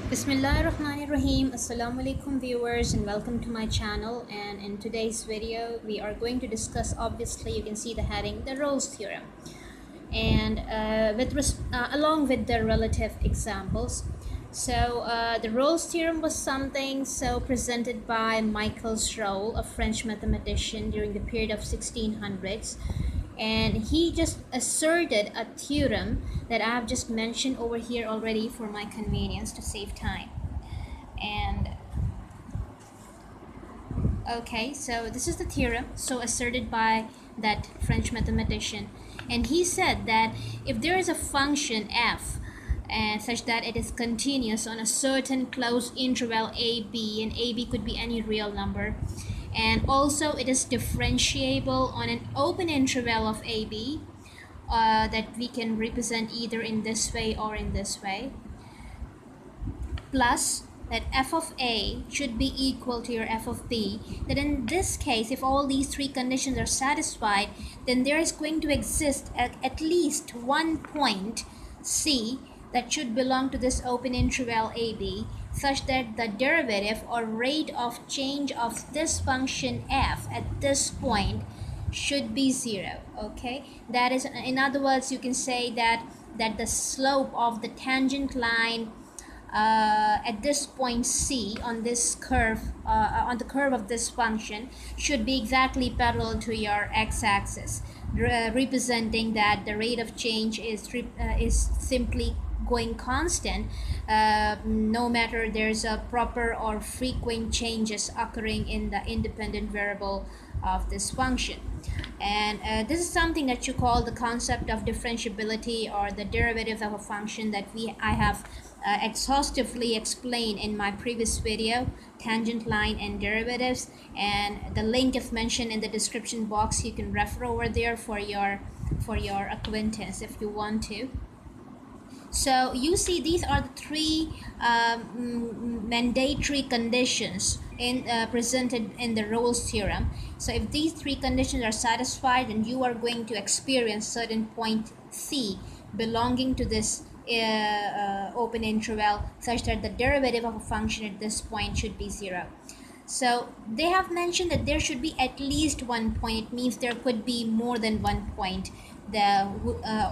Bismillahirrahmanirrahim. Assalamu alaikum viewers and welcome to my channel, and in today's video we are going to discuss, obviously you can see the heading, the Rolle's theorem, and along with the relative examples. The Rolle's theorem was something presented by Michael Rolle, a French mathematician during the period of 1600s, and he just asserted a theorem that I have just mentioned over here already for my convenience to save time. And okay, so this is the theorem asserted by that French mathematician, and he said that if there is a function f such that it is continuous on a certain closed interval ab, and ab could be any real number, and also it is differentiable on an open interval of AB, that we can represent either in this way or in this way, plus that f of A should be equal to your f of B, that in this case, if all these three conditions are satisfied, then there is going to exist at least one point C that should belong to this open interval AB, such that the derivative or rate of change of this function f at this point should be 0. Okay, that is, in other words, you can say that the slope of the tangent line at this point C on this curve, on the curve of this function, should be exactly parallel to your x-axis, representing that the rate of change is simply going constant, no matter there's a proper or frequent changes occurring in the independent variable of this function. And this is something that you call the concept of differentiability, or the derivative of a function, that I have exhaustively explained in my previous video, tangent line and derivatives, and the link is mentioned in the description box. You can refer over there for your acquaintance if you want to. So you see, these are the three mandatory conditions presented in the Rolle's theorem. So if these three conditions are satisfied, then you are going to experience certain point C belonging to this open interval, such that the derivative of a function at this point should be 0. So they have mentioned that there should be at least one point. It means there could be more than one point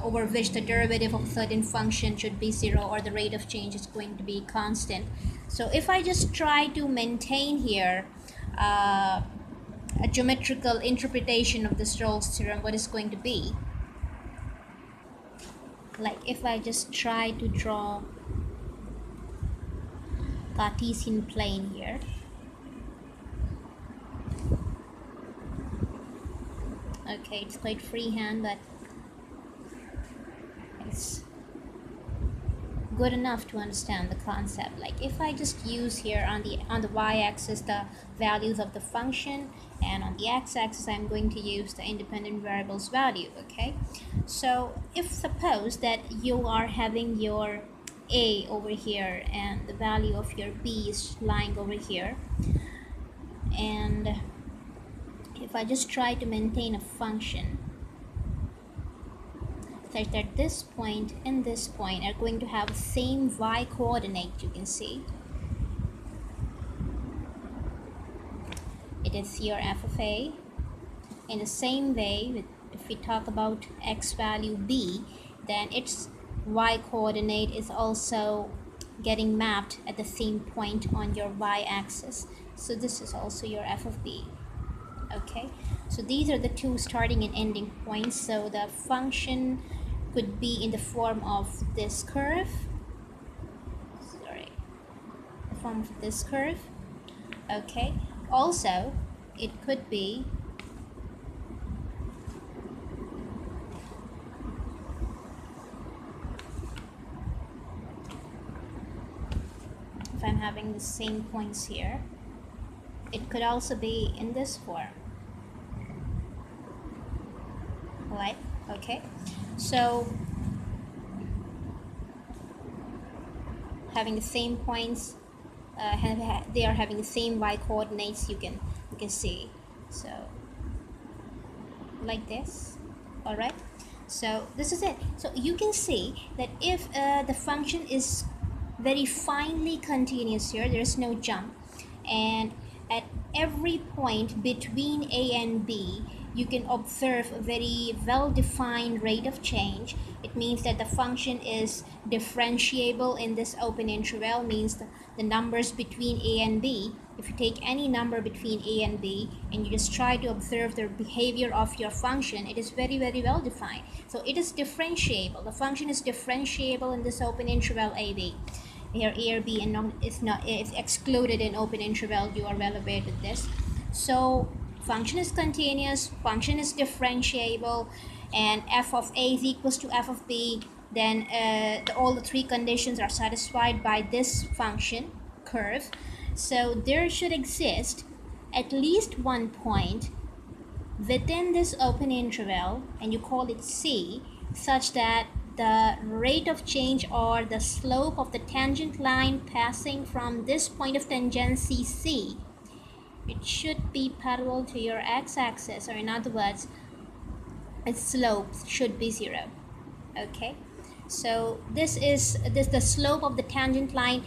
over which the derivative of a certain function should be 0, or the rate of change is going to be constant. So if I just try to maintain here a geometrical interpretation of this Rolle's theorem, what is going to be? Like if I just try to draw Cartesian plane here, okay, it's quite freehand, but it's good enough to understand the concept. Like if I just use here on the y-axis the values of the function, and on the x-axis I'm going to use the independent variables value. Okay, so if suppose that you are having your a over here and the value of your b is lying over here, and if I just try to maintain a function such that this point and this point are going to have the same y coordinate, you can see it is your f of a. In the same way, if we talk about x value b, then its y coordinate is also getting mapped at the same point on your y-axis, so this is also your f of b. Okay, so these are the two starting and ending points. So the function could be in the form of this curve, okay. Also it could be if I'm having the same points here, it could also be in this form, right? Okay, so having the same points, they are having the same y coordinates, you can see, so like this. All right, so this is it. So you can see that if the function is very finely continuous here. There's no jump, and at every point between A and B you can observe a very well-defined rate of change. It means that the function is differentiable in this open interval, means the numbers between A and B. If you take any number between A and B and you just try to observe the behavior of your function, it is very, very well defined. So it is differentiable. The function is differentiable in this open interval AB. Here A or B and it's excluded in open interval. You are well aware with this. So function is continuous, function is differentiable, and f of A is equals to f of B. Then all the three conditions are satisfied by this function curve. So there should exist at least one point within this open interval, and you call it C, such that the rate of change or the slope of the tangent line passing from this point of tangency C, it should be parallel to your x-axis, or in other words, its slope should be 0. Okay, so the slope of the tangent line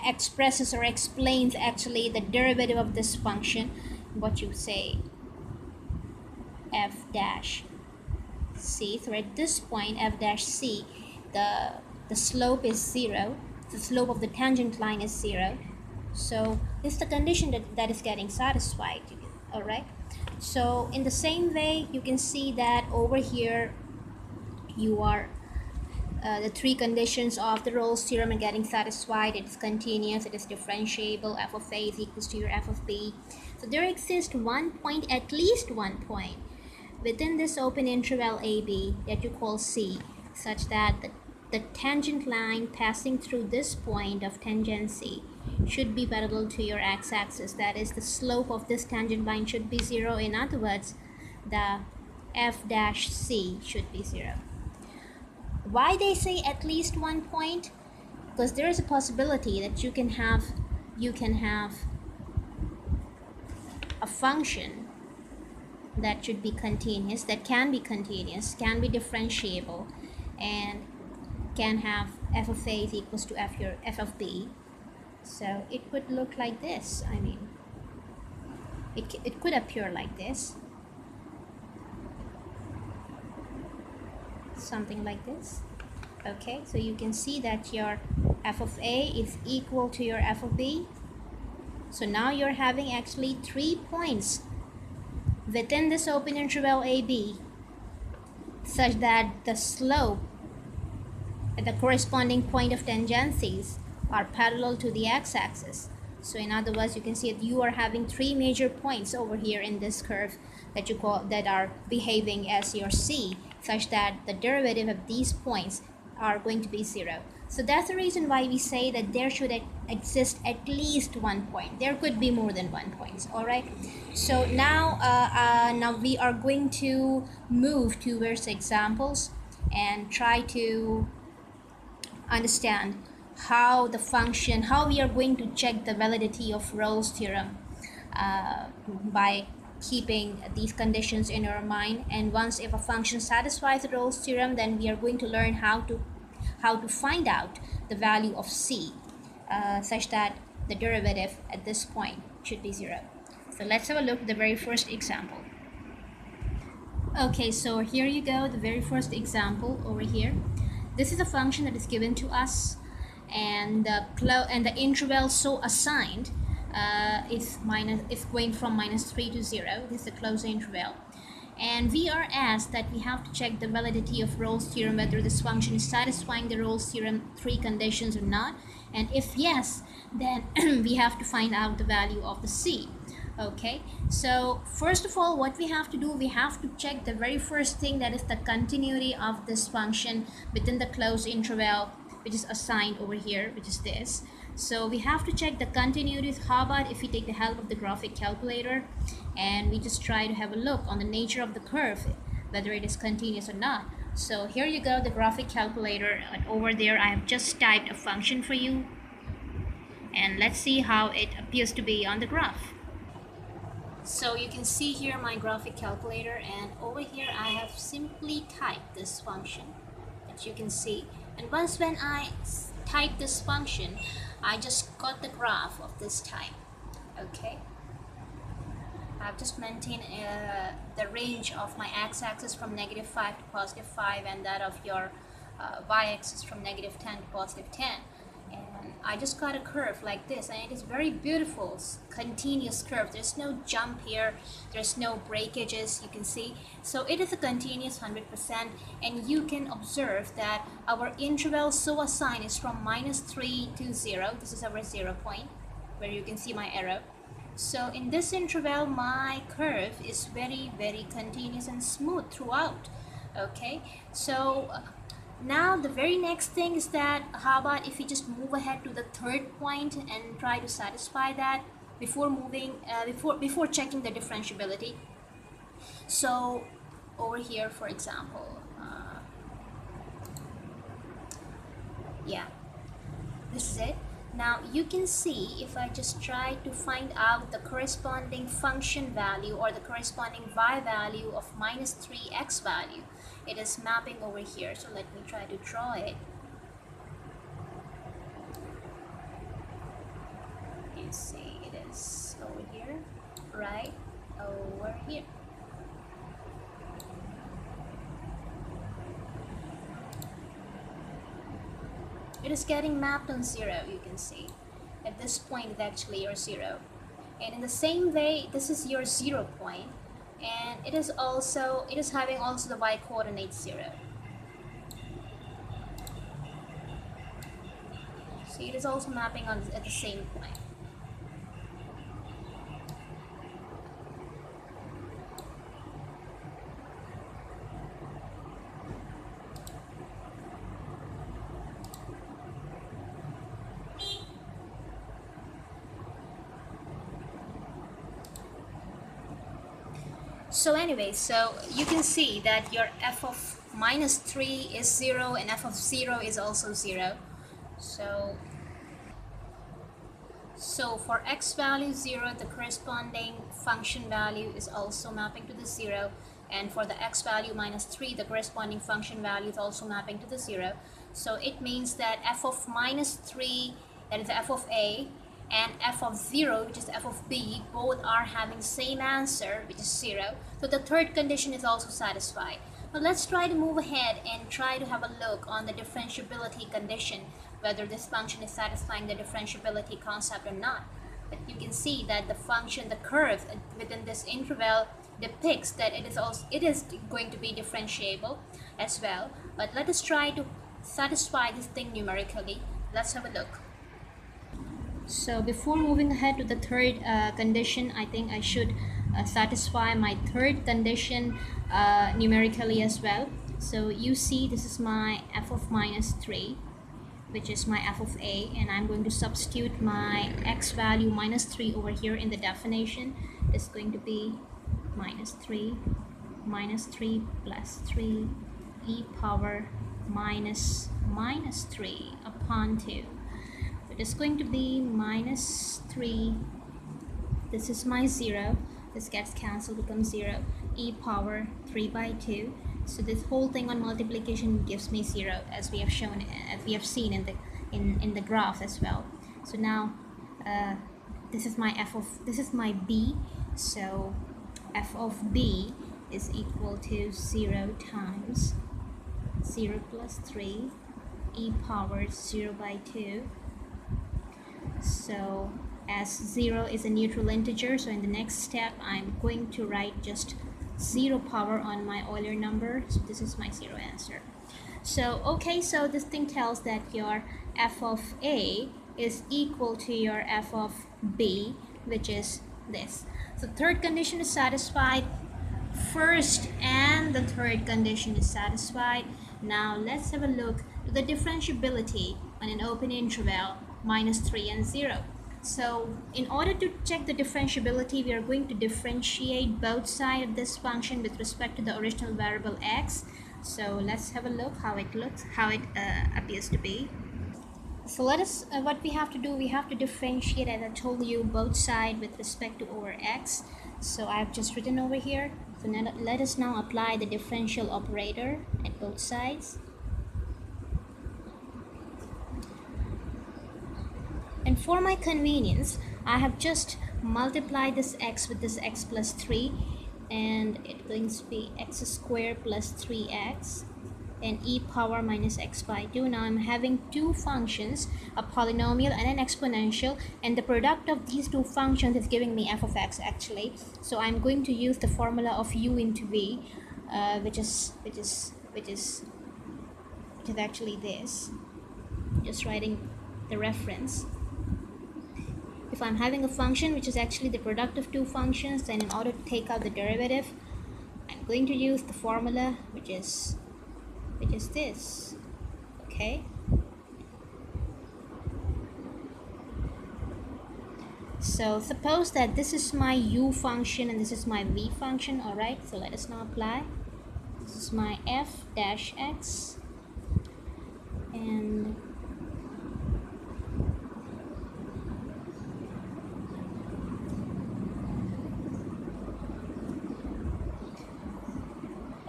expresses or explains actually the derivative of this function, what you say f dash c. So at this point f dash c, the slope is 0, the slope of the tangent line is 0. So this is the condition that is getting satisfied. All right, so in the same way you can see that over here you are the three conditions of the Rolle's theorem are getting satisfied. It is continuous, it is differentiable, f of A is equals to your f of B. So there exists one point, at least one point within this open interval AB that you call C, such that the tangent line passing through this point of tangency should be parallel to your x-axis. That is, the slope of this tangent line should be 0. In other words, the f dash c should be 0. Why they say at least one point? Because there is a possibility that you can have a function that should be continuous, that can be continuous, can be differentiable, and can have f of A is equals to f of B. So it could look like this. I mean, it could appear like this, something like this. Okay, so you can see that your f of A is equal to your f of B. So now you're having actually 3 points within this open interval AB such that the slope at the corresponding point of tangencies are parallel to the x-axis. So in other words, you can see that you are having 3 major points over here in this curve that are behaving as your C, such that the derivative of these points are going to be 0. So that's the reason why we say that there should exist at least one point. There could be more than 1 point. All right. So now, now we are going to move towards examples and try to understand how we are going to check the validity of Rolle's theorem by keeping these conditions in our mind. And once if a function satisfies Rolle's theorem, then we are going to learn how to find out the value of C such that the derivative at this point should be 0. So let's have a look at the very first example. Okay, so here you go, the very first example over here. This is a function that is given to us, and the interval so assigned is going from -3 to 0. This is the closed interval, and we are asked that we have to check the validity of Rolle's theorem, whether this function is satisfying the Rolle's theorem 3 conditions or not, and if yes, then we have to find out the value of the C. Okay, so first of all, what we have to do, we have to check the very first thing, that is the continuity of this function within the closed interval, which is assigned over here, which is this. So we have to check the continuity. How about if we take the help of the graphic calculator and we just try to have a look on the nature of the curve, whether it is continuous or not. So here you go, the graphic calculator, and over there I have just typed a function for you, and let's see how it appears to be on the graph. So you can see here my graphic calculator, and over here I have simply typed this function that you can see. And once when I type this function, I just got the graph of this type. Okay, I've just maintained the range of my x-axis from -5 to +5, and that of your y-axis from -10 to +10. And I just got a curve like this, and it is very beautiful, continuous curve. There's no jump here, there's no breakages, you can see. So it is a continuous 100%, and you can observe that our interval so assigned is from -3 to 0. This is our 0 point where you can see my arrow. So in this interval, my curve is very, very continuous and smooth throughout. Okay, so now the very next thing is that, how about if we just move ahead to the third point and try to satisfy that before moving, before checking the differentiability. So over here, for example, yeah, this is it. Now you can see, if I just try to find out the corresponding function value or the corresponding y value of -3x value, it is mapping over here. So let me try to draw it. You see it is over here, right over here. It is getting mapped on 0, you can see. At this point, it's actually your 0. And in the same way, this is your 0 point. And it is having also the y coordinate 0. See, it is also mapping at the same point. So anyway, so you can see that your f of -3 is 0 and f of 0 is also 0. So for x value 0, the corresponding function value is also mapping to the 0, and for the x value -3, the corresponding function value is also mapping to the 0. So it means that f of -3, that is f of a, and f of 0, which is f of b, both are having the same answer, which is 0. So the third condition is also satisfied. But let's try to move ahead and try to have a look on the differentiability condition, whether this function is satisfying the differentiability concept or not. But you can see that the function, the curve within this interval depicts that it is going to be differentiable as well. But let us try to satisfy this thing numerically. Let's have a look. So before moving ahead to the third condition, I think I should satisfy my third condition numerically as well. So you see, this is my f of -3, which is my f of a, and I'm going to substitute my x value -3 over here in the definition. It's going to be -3 plus 3 e power -3 upon 2. It is going to be -3, this is my 0, this gets cancelled, becomes 0, e power 3 by 2. So this whole thing on multiplication gives me 0, as we have shown, as we have seen in the graph as well. So now this is my b, so f of b is equal to 0 times 0 plus 3 e power 0 by 2. So as 0 is a neutral integer, so in the next step I'm going to write just 0 power on my Euler number. So this is my 0 answer. So okay, so this thing tells that your f of a is equal to your f of b, which is this. So third condition is satisfied. First and the third condition is satisfied. Now let's have a look at the differentiability on an open interval -3 and 0. So in order to check the differentiability, we are going to differentiate both sides of this function with respect to the original variable x. So let's have a look how it looks, how it appears to be. So let us, what we have to do, we have to differentiate, as I told you, both sides with respect to over x. So I've just written over here. So now, let us now apply the differential operator at both sides. And for my convenience, I have just multiplied this x with this x plus 3, and it's going to be x squared plus 3x and e power minus x by 2. Now I'm having two functions, a polynomial and an exponential, and the product of these two functions is giving me f of x actually. So I'm going to use the formula of u into v, which is actually this. Just writing the reference. If I'm having a function which is actually the product of two functions, then in order to take out the derivative, I'm going to use the formula which is this. Okay, so suppose that this is my u function and this is my v function. All right, so let us now apply. This is my f dash x, and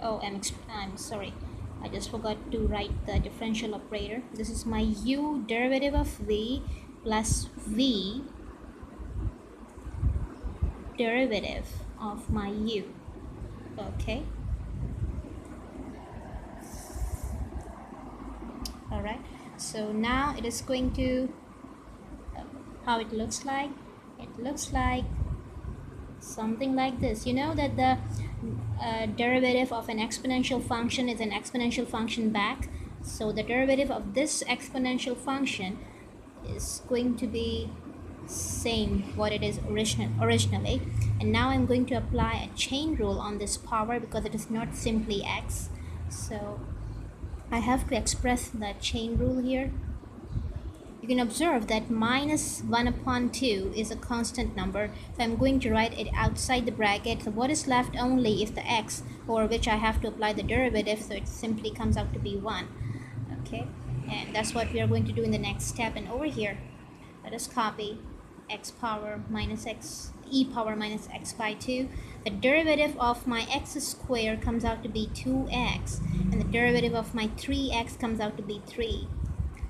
oh, I'm sorry, I just forgot to write the differential operator. This is my u derivative of v plus v derivative of my u. Okay, all right, so now it is going to how it looks like. It looks like something like this. You know that the derivative of an exponential function is an exponential function back, so the derivative of this exponential function is going to be same what it is originally. And now I'm going to apply a chain rule on this power because it is not simply x, so I have to express the chain rule here. You can observe that minus 1 upon 2 is a constant number, so I'm going to write it outside the bracket. So what is left only is the x over which I have to apply the derivative, so it simply comes out to be 1. Okay, and that's what we are going to do in the next step. And over here, let us copy x power minus x, e power minus x by 2. The derivative of my x squared comes out to be 2x, and the derivative of my 3x comes out to be 3.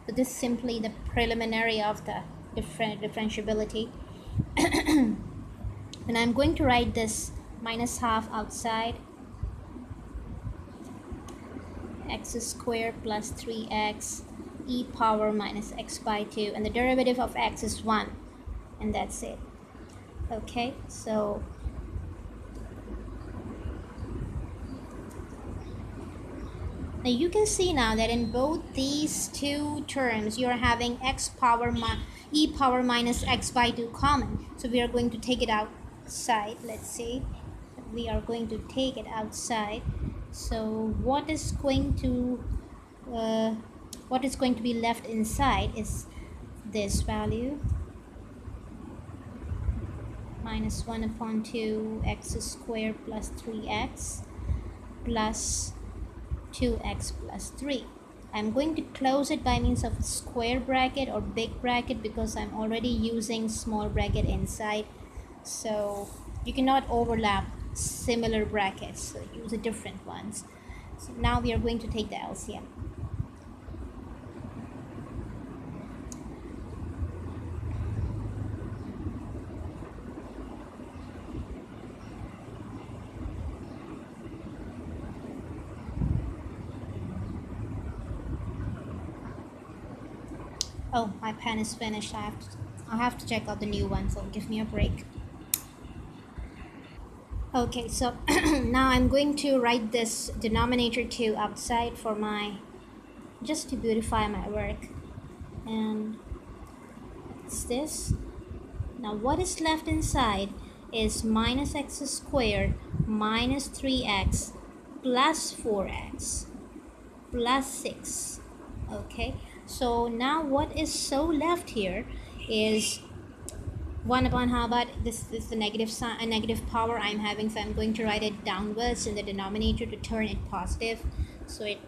So this is simply the preliminary of the differentiability. And I'm going to write this minus half outside. X squared plus 3x e power minus x by 2, and the derivative of x is 1, and that's it. Okay, so now you can see now that in both these two terms you are having x power e power minus x by 2 common, so we are going to take it outside. Let's see, we are going to take it outside. So what is going to be left inside is this value, minus 1 upon 2 x squared plus 3x plus 2x plus 3. I'm going to close it by means of a square bracket or big bracket because I'm already using small bracket inside, so you cannot overlap similar brackets, so use a different ones. So now we are going to take the LCM. Oh, my pen is finished. I have to check out the new one, so give me a break. Okay, so now I'm going to write this denominator 2 outside for my, just to beautify my work, and it's this. Now what is left inside is minus x squared minus 3x plus 4x plus 6. Okay, so now what is so left here is 1 upon, how about this is the negative sign, a negative power I'm having, so I'm going to write it downwards in the denominator to turn it positive, so it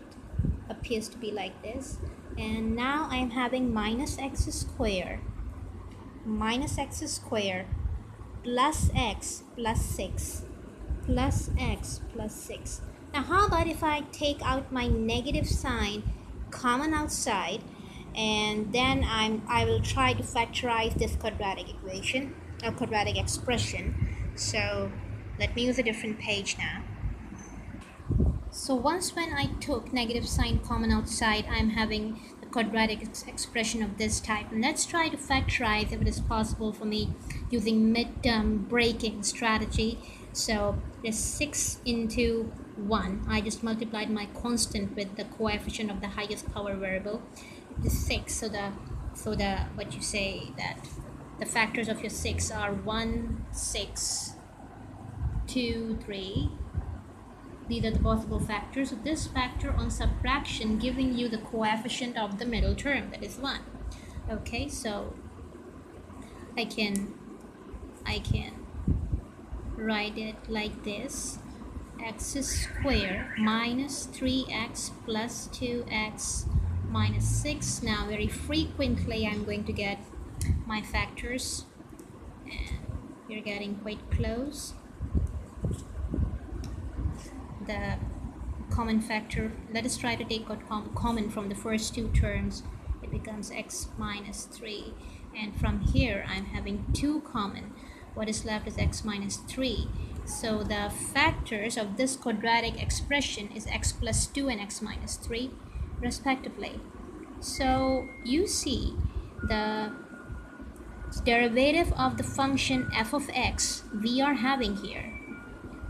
appears to be like this. And now I'm having minus x squared plus x plus 6 plus x plus 6. Now how about if I take out my negative sign common outside, and then I will try to factorize this quadratic equation, or quadratic expression. So let me use a different page now. So once when I took negative sign common outside, I'm having the quadratic expression of this type. And let's try to factorize if it is possible for me using midterm breaking strategy. So there's 6 into 1. I just multiplied my constant with the coefficient of the highest power variable. It is 6. So the what you say that the factors of your 6 are 1, 6, 2, 3. These are the possible factors of this factor on subtraction, giving you the coefficient of the middle term, that is 1. Okay, so I can write it like this: x squared minus 3x plus 2x minus 6. Now very frequently I'm going to get my factors, and you're getting quite close. The common factor, let us try to take out common from the first two terms. It becomes x minus 3, and from here I'm having 2 common. What is left is x minus 3. So the factors of this quadratic expression is x plus 2 and x minus 3 respectively. So you see the derivative of the function f of x we are having here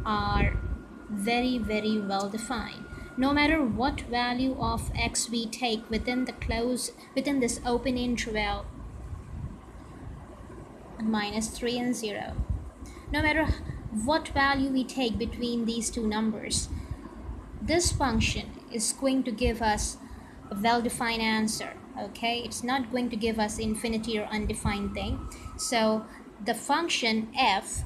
are very well defined. No matter what value of x we take within this open interval minus 3 and 0, no matter what value we take between these two numbers, this function is going to give us a well-defined answer. Okay, it's not going to give us infinity or undefined thing. So the function f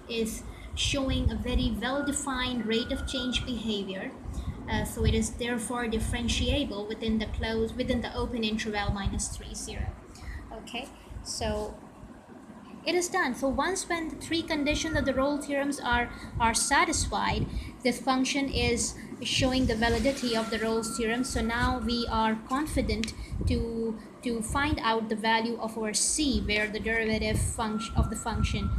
is showing a very well-defined rate of change behavior. So it is therefore differentiable within the open interval minus 3, 0. Okay, so it is done. So once when the 3 conditions of the Rolle theorems are satisfied, this function is showing the validity of the Rolle's theorem. So now we are confident to find out the value of our c, where the derivative function of the function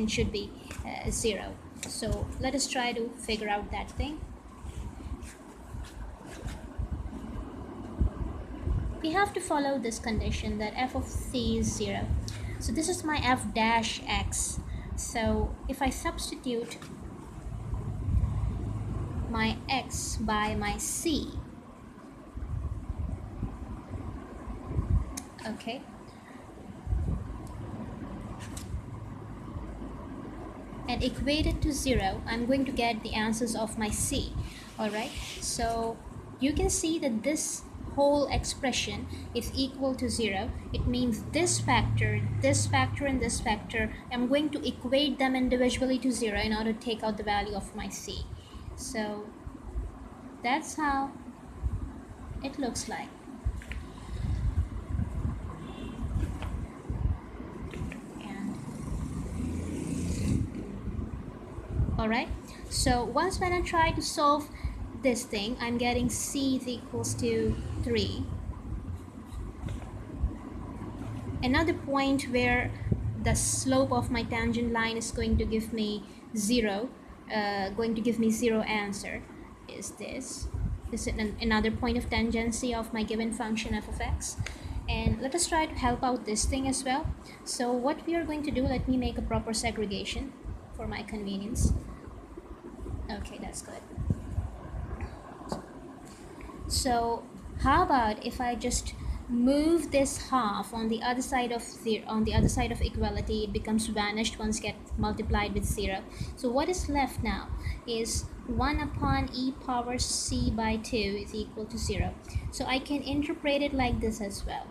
should be 0. So let us try to figure out that thing. We have to follow this condition that f of c is 0. So this is my f dash x. So if I substitute my x by my c, okay, and equate it to 0, I'm going to get the answers of my c. Alright, so you can see that this whole expression is equal to 0. It means this factor, and this factor, I'm going to equate them individually to 0 in order to take out the value of my c. So that's how it looks like. Alright, so once when I try to solve this thing, I'm getting c is equals to 3. Another point where the slope of my tangent line is going to give me 0, answer is this. This is another point of tangency of my given function f of x. And let us try to help out this thing as well. So what we are going to do, let me make a proper segregation for my convenience. Okay, that's good. So how about if I just move this half on the other side of equality? It becomes vanished once get multiplied with 0. So what is left now is 1 upon e power c by 2 is equal to 0. So I can interpret it like this as well.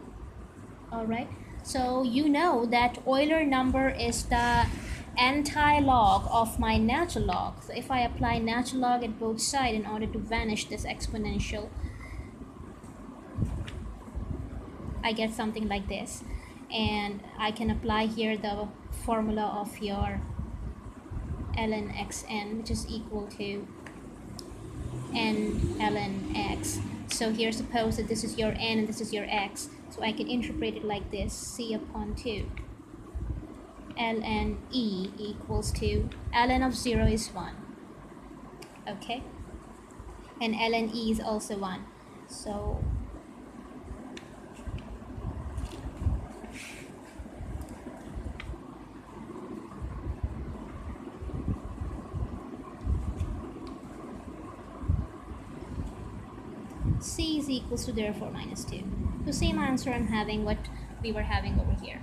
Alright, so you know that Euler number is the anti-log of my natural log. So if I apply natural log at both sides in order to vanish this exponential, I get something like this. And I can apply here the formula of your ln xn, which is equal to n ln x. So here suppose that this is your n and this is your x, so I can interpret it like this: c upon 2 ln e equals to ln of 0 is 1, okay, and ln e is also 1. So c is equals to therefore minus 2. The same answer I'm having what we were having over here.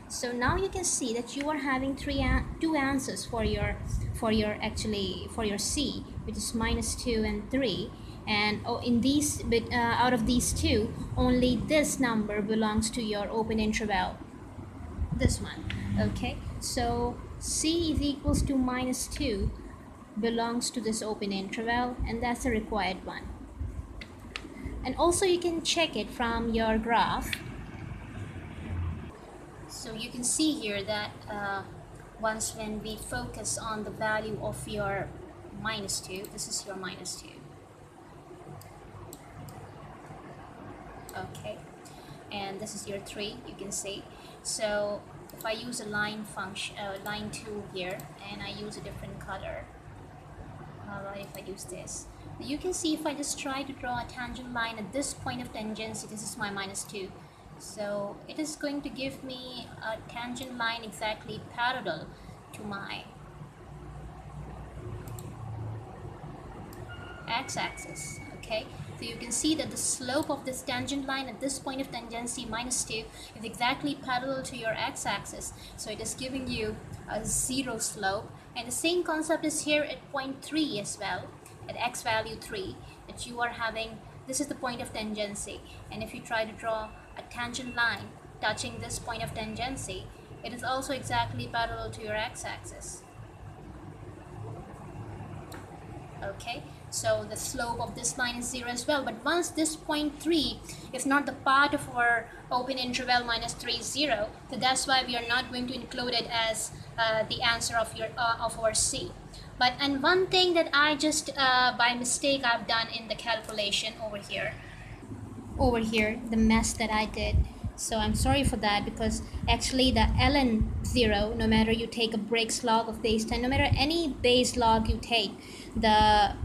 So now you can see that you are having two answers for your c, which is minus 2 and 3, and in these out of these two, only this number belongs to your open interval, this one, okay. So c is equals to minus 2 belongs to this open interval, and that's the required one. And also you can check it from your graph. So you can see here that once when we focus on the value of your minus 2, this is your minus 2, okay, and this is your 3, you can see. So if I use a line function, line tool here, and I use a different color, if I use this, you can see if I just try to draw a tangent line at this point of tangency, this is my minus 2. So it is going to give me a tangent line exactly parallel to my x-axis, okay. So you can see that the slope of this tangent line at this point of tangency, minus 2, is exactly parallel to your x-axis. So it is giving you a 0 slope. And the same concept is here at point 3 as well, at x value 3, that you are having, this is the point of tangency. And if you try to draw a tangent line touching this point of tangency, it is also exactly parallel to your x-axis. Okay, so the slope of this line is 0 as well. But once this point 3 is not the part of our open interval minus 3 is 0, so that's why we are not going to include it as the answer of our C. But and one thing that I just by mistake I've done in the calculation over here, the mess that I did. So I'm sorry for that, because actually the ln 0, no matter you take a Brake's log of base 10, no matter any base log you take, the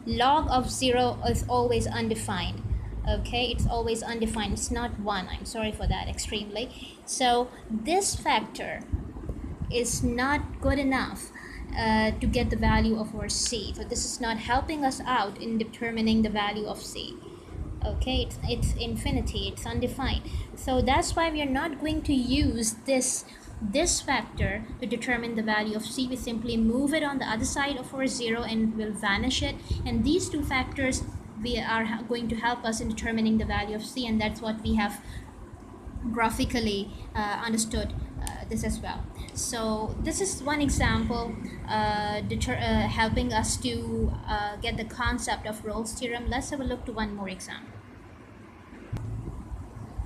log of 0 is always undefined. Okay, it's always undefined, it's not 1. I'm sorry for that extremely. So this factor is not good enough to get the value of our C. So this is not helping us out in determining the value of C. Okay, it's infinity, it's undefined. So that's why we are not going to use this factor to determine the value of C. We simply move it on the other side of our 0 and we'll vanish it. And these two factors we are going to help us in determining the value of C, and that's what we have graphically understood this as well. So this is one example helping us to get the concept of Rolle's theorem. Let's have a look to one more example.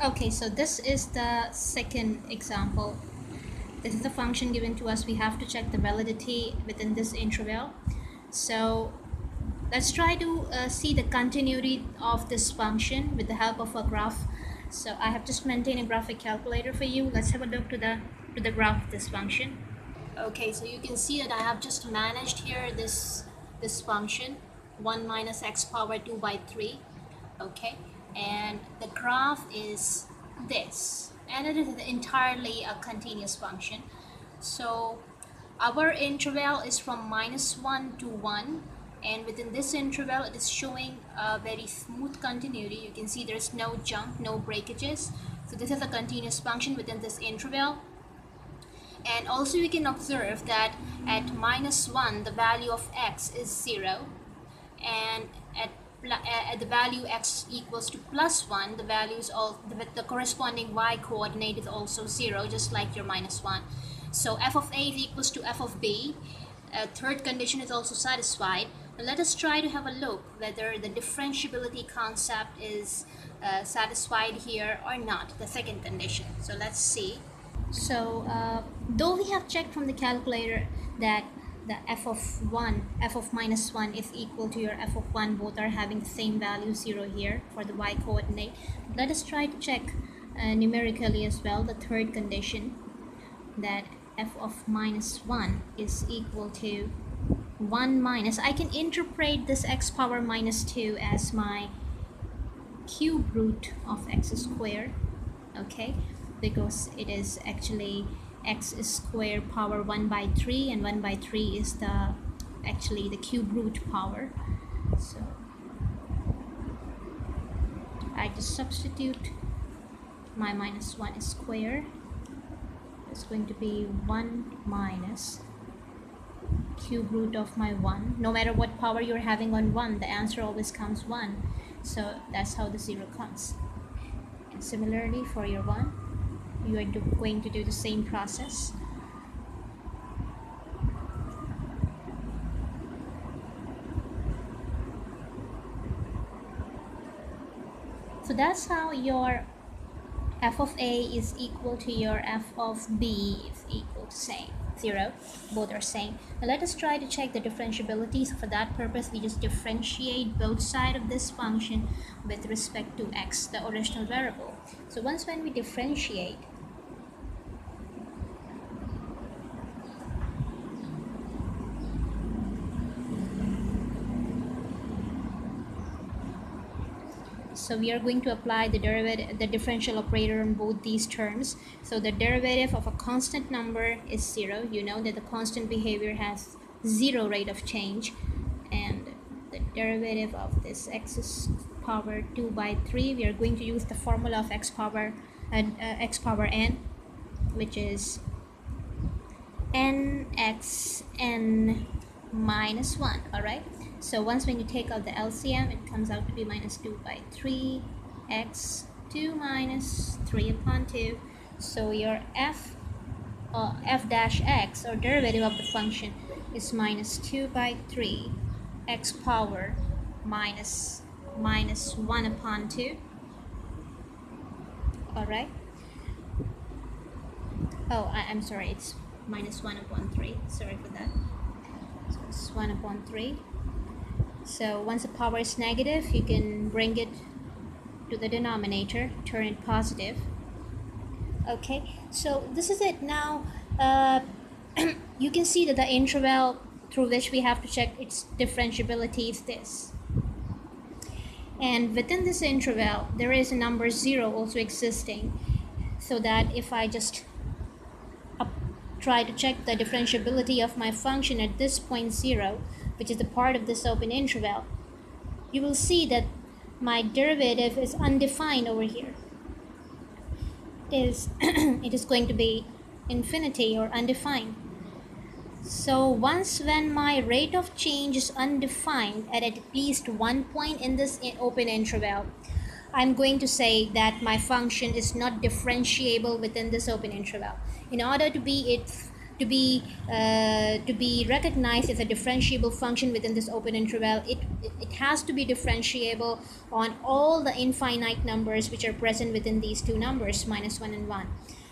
Okay, so this is the second example. This is the function given to us. We have to check the validity within this interval. So let's try to see the continuity of this function with the help of a graph. So I have just maintained a graphic calculator for you. Let's have a look to the graph of this function. Okay, so you can see that I have just managed here this function 1 minus x power 2 by 3. Okay, and the graph is this, and it is entirely a continuous function. So our interval is from -1 to 1, and within this interval it is showing a very smooth continuity. You can see there's no jump, no breakages. So this is a continuous function within this interval. And also you can observe that at -1 the value of x is 0, and at the value x equals to +1, the values the corresponding y coordinate is also 0, just like your -1. So f of a is equals to f of b. Third condition is also satisfied. Now let us try to have a look whether the differentiability concept is satisfied here or not, the second condition. So let's see. So though we have checked from the calculator that the f of minus 1 is equal to your f of 1. Both are having the same value, 0 here for the y coordinate. Let us try to check numerically as well the third condition, that f of minus 1 is equal to 1 minus, I can interpret this x power minus 2 as my cube root of x squared, okay, because it is actually x squared power 1 by 3, and 1 by 3 is the actually the cube root power. So I just substitute my minus 1 squared. It's going to be 1 minus cube root of my 1. No matter what power you're having on 1, the answer always comes 1. So that's how the 0 comes. And similarly for your 1, you are going to do the same process. So that's how your f of a is equal to your f of b is equal to same 0. Both are same. Now let us try to check the differentiability. So for that purpose, we just differentiate both sides of this function with respect to x, the original variable. So once when we differentiate, so we are going to apply the differential operator on both these terms. So the derivative of a constant number is 0. You know that the constant behavior has 0 rate of change, and the derivative of this x power 2 by 3, we are going to use the formula of x power n, which is nxn minus 1. All right. So once when you take out the LCM, it comes out to be minus 2 by 3 x 2 minus 3 upon 2. So your f dash x, or derivative of the function, is minus 2 by 3 x power minus 1 upon 2. Alright. Oh, I'm sorry, it's minus 1 upon 3. Sorry for that. So it's 1 upon 3. So once the power is negative, you can bring it to the denominator, turn it positive. Okay, so this is it. Now you can see that the interval through which we have to check its differentiability is this. And within this interval, there is a number 0 also existing, so that if I just try to check the differentiability of my function at this point 0, which is the part of this open interval, you will see that my derivative is undefined over here. It is going to be infinity or undefined. So once when my rate of change is undefined at least one point in this open interval, I'm going to say that my function is not differentiable within this open interval. In order to be recognized as a differentiable function within this open interval, it has to be differentiable on all the infinite numbers which are present within these two numbers, minus 1 and 1.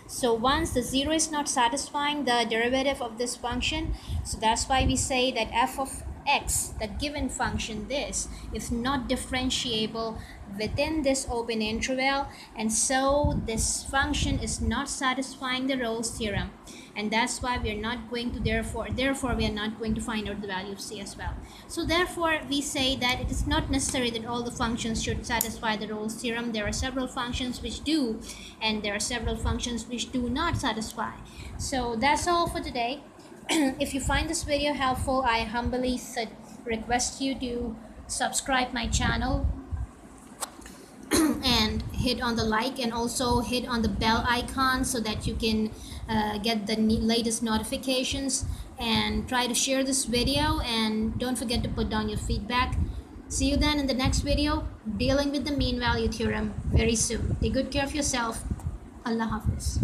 So once the 0 is not satisfying the derivative of this function, so that's why we say that f of x, the given function, this is not differentiable within this open interval, and so this function is not satisfying the Rolle's theorem, and that's why we are not going to therefore we are not going to find out the value of c as well. So therefore we say that it is not necessary that all the functions should satisfy the Rolle's theorem. There are several functions which do, and there are several functions which do not satisfy. So that's all for today. If you find this video helpful, I humbly request you to subscribe my channel and hit on the like, and also hit on the bell icon so that you can get the latest notifications, and try to share this video, and don't forget to put down your feedback. See you then in the next video, dealing with the mean value theorem very soon. Take good care of yourself. Allah Hafiz.